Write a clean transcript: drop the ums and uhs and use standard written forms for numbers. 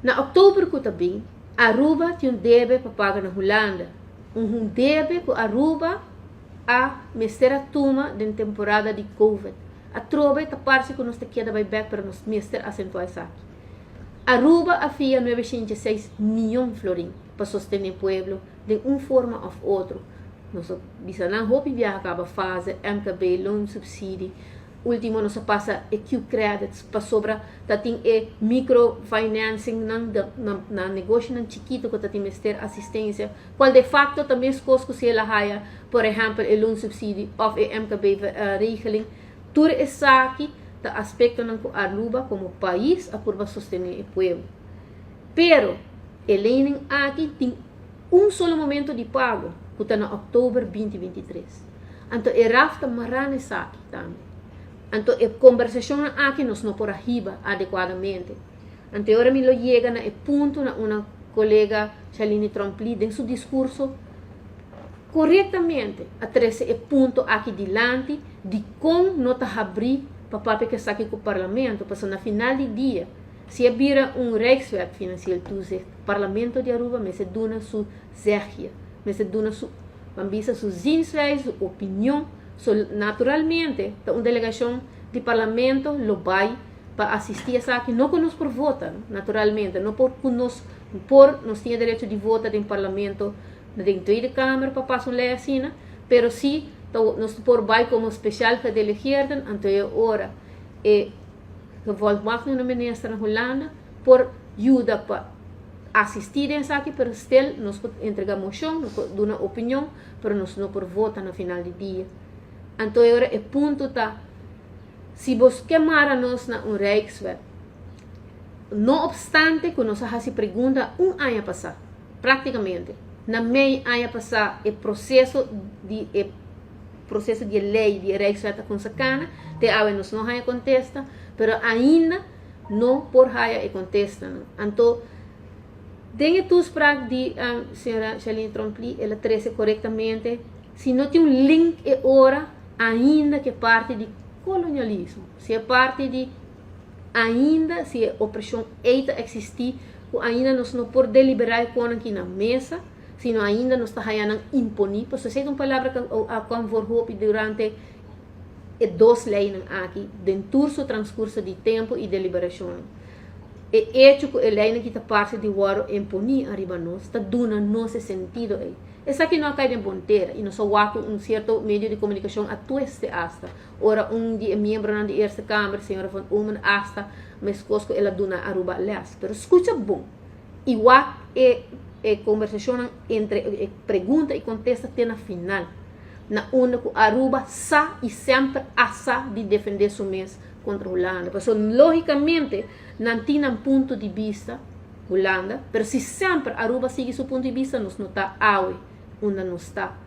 Na outubro que também, Aruba tem débito para pagar na Holanda. Débito que Aruba a mestra turma da temporada de Covid. A trova está parte que nós te queda vai back para nós mestre acentuar isso aqui. Aruba afia 906 milhões de florins para sostener o povo de uma forma ou outra. Nós bisamos hope viajar acaba fase MKB loan subsídio. Último nós passa EQ credits para sobra tá tem microfinancing na negócio nan chiquito que tá tem mestre assistência. Qual de facto também as coisas que se ela haya, por exemplo, o loan subsídio of MKB regeling. Tudo isso aqui tá aspecto nan Aruba como país a curva sostener o povo. Pero ele aqui tem solo momento de pago que está na outubro 2023. Então é rafta marana isso aqui também. Então a conversação aqui nós não por arriba adequadamente. Então agora me lo chega na ponto na uma colega Chaline Trompli em seu discurso corretamente a trazer o ponto aqui dilante de como não está abrir para papel que está aqui com o parlamento, porque na final do dia se vira Rijkswet financeiro o parlamento de Aruba me se dona sua zegia, me se dona sua ambisa sua zinswijze, sua opinião. So, naturalmente, uma delegação de parlamento lo vai para assistir a aqui, não que nós por votar, naturalmente, não por nós temos direito de votar em parlamento, na Tweede Câmara para passar uma lei assim, mas sim, nós por vai como especial gedelegeerden, então é hora, que voltamos na ministra na Holanda, por ajuda para assistir a aqui, mas still, nós entregamos moção, nós damos uma opinião, mas nós não por votar no final do dia. Então, agora, o ponto está, se você queimar nós na Rijkswet, não obstante que nós se pergunta ano passado, praticamente, na meio ano passado, o processo de lei de Rijkswet com sacana, nós não contesta, mas ainda não por contesta. Então, dentro dos práticas de senhora Chaline Trompli, ela traz corretamente, se não tem link é hora, ainda que parte de colonialismo, se é parte de ainda se a opressão eita existir, ainda nós não por deliberar com aqui na mesa, sino ainda nós está hayando imponir, porque se é uma palavra que a convorhope durante duas leis aqui, dentro do transcurso de tempo e deliberação. E hecho que a lei que está parte de waro imponir arriba nós, está dando nosso sentido aí. Essa aqui não cai de ponteira e nós só certo meio de comunicação a tueste hasta. Ora de membro da Eerste Câmara, senhora van Omen hasta, mas cosco ela duna Aruba les. Pero escuta bom. Igual conversação entre pergunta e contesta tem na final. Na onde Aruba sa e sempre asa de defender seu mês contra a Holanda. Porque logicamente não tem um ponto de vista Holanda, mas se sempre Aruba sigue seu ponto de vista, nós não está onde não está.